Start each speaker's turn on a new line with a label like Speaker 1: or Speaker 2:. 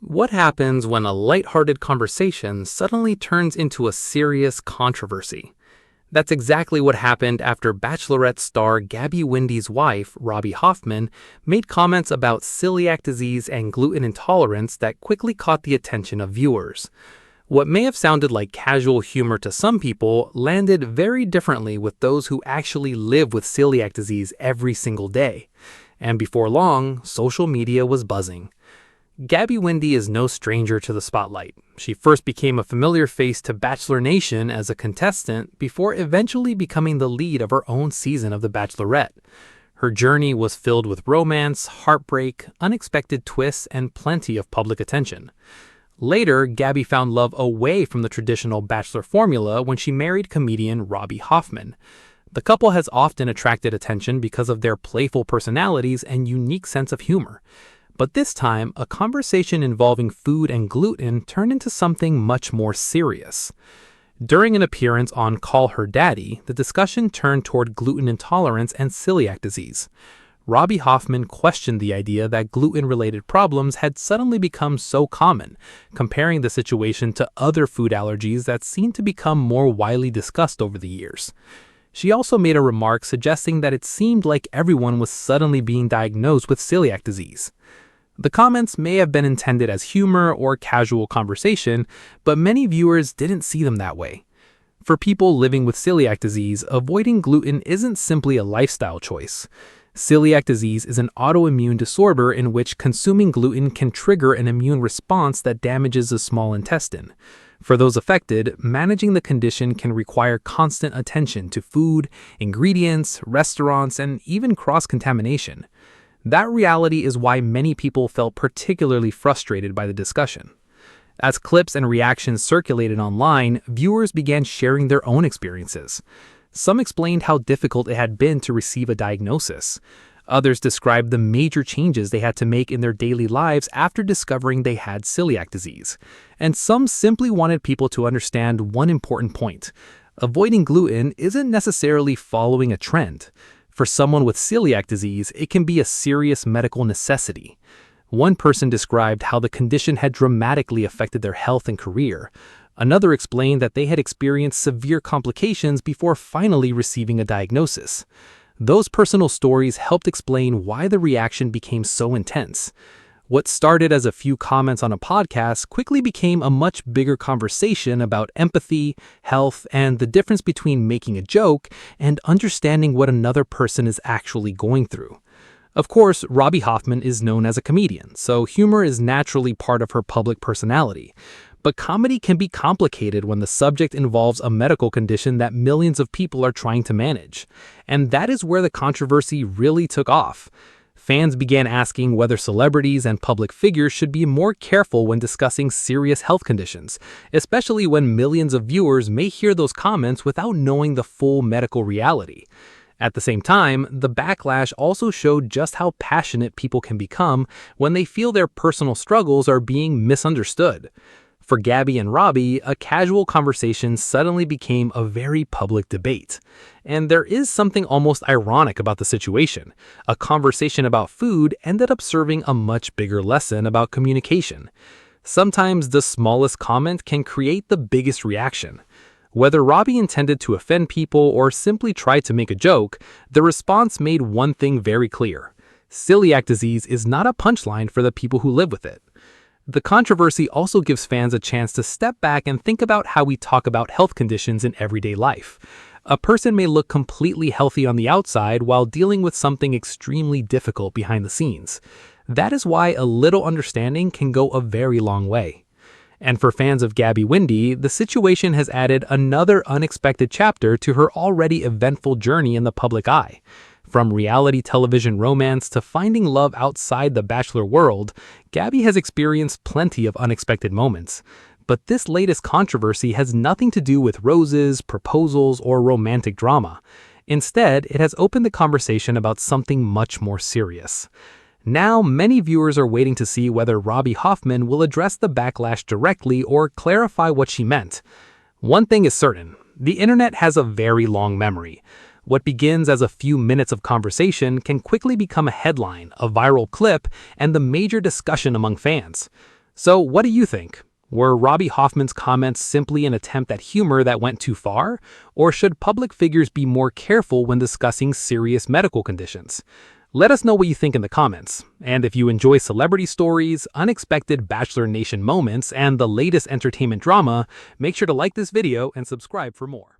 Speaker 1: What happens when a lighthearted conversation suddenly turns into a serious controversy? That's exactly what happened after Bachelorette star Gabby Windy's wife, Robbie Hoffman, made comments about celiac disease and gluten intolerance that quickly caught the attention of viewers. What may have sounded like casual humor to some people landed very differently with those who actually live with celiac disease every single day. And before long, social media was buzzing. Gabby Windy is no stranger to the spotlight. She first became a familiar face to Bachelor Nation as a contestant before eventually becoming the lead of her own season of The Bachelorette. Her journey was filled with romance, heartbreak, unexpected twists, and plenty of public attention. Later, Gabby found love away from the traditional Bachelor formula when she married comedian Robbie Hoffman. The couple has often attracted attention because of their playful personalities and unique sense of humor. But this time, a conversation involving food and gluten turned into something much more serious. During an appearance on Call Her Daddy, the discussion turned toward gluten intolerance and celiac disease. Robbie Hoffman questioned the idea that gluten-related problems had suddenly become so common, comparing the situation to other food allergies that seemed to become more widely discussed over the years. She also made a remark suggesting that it seemed like everyone was suddenly being diagnosed with celiac disease. The comments may have been intended as humor or casual conversation, but many viewers didn't see them that way. For people living with celiac disease, avoiding gluten isn't simply a lifestyle choice. Celiac disease is an autoimmune disorder in which consuming gluten can trigger an immune response that damages the small intestine. For those affected, managing the condition can require constant attention to food, ingredients, restaurants, and even cross-contamination. That reality is why many people felt particularly frustrated by the discussion. As clips and reactions circulated online, viewers began sharing their own experiences. Some explained how difficult it had been to receive a diagnosis. Others described the major changes they had to make in their daily lives after discovering they had celiac disease. And some simply wanted people to understand one important point: avoiding gluten isn't necessarily following a trend. For someone with celiac disease, it can be a serious medical necessity. One person described how the condition had dramatically affected their health and career. Another explained that they had experienced severe complications before finally receiving a diagnosis. Those personal stories helped explain why the reaction became so intense. What started as a few comments on a podcast quickly became a much bigger conversation about empathy, health, and the difference between making a joke and understanding what another person is actually going through. Of course, Robbie Hoffman is known as a comedian, so humor is naturally part of her public personality. But comedy can be complicated when the subject involves a medical condition that millions of people are trying to manage. And that is where the controversy really took off. Fans began asking whether celebrities and public figures should be more careful when discussing serious health conditions, especially when millions of viewers may hear those comments without knowing the full medical reality. At the same time, the backlash also showed just how passionate people can become when they feel their personal struggles are being misunderstood. For Gabby and Robbie, a casual conversation suddenly became a very public debate. And there is something almost ironic about the situation. A conversation about food ended up serving a much bigger lesson about communication. Sometimes the smallest comment can create the biggest reaction. Whether Robbie intended to offend people or simply tried to make a joke, the response made one thing very clear: celiac disease is not a punchline for the people who live with it. The controversy also gives fans a chance to step back and think about how we talk about health conditions in everyday life. A person may look completely healthy on the outside while dealing with something extremely difficult behind the scenes. That is why a little understanding can go a very long way. And for fans of Gabby Windy, the situation has added another unexpected chapter to her already eventful journey in the public eye. From reality television romance to finding love outside the Bachelor world, Gabby has experienced plenty of unexpected moments. But this latest controversy has nothing to do with roses, proposals, or romantic drama. Instead, it has opened the conversation about something much more serious. Now, many viewers are waiting to see whether Robbie Hoffman will address the backlash directly or clarify what she meant. One thing is certain: the internet has a very long memory. What begins as a few minutes of conversation can quickly become a headline, a viral clip, and the major discussion among fans. So what do you think? Were Robbie Hoffman's comments simply an attempt at humor that went too far? Or should public figures be more careful when discussing serious medical conditions? Let us know what you think in the comments. And if you enjoy celebrity stories, unexpected Bachelor Nation moments, and the latest entertainment drama, make sure to like this video and subscribe for more.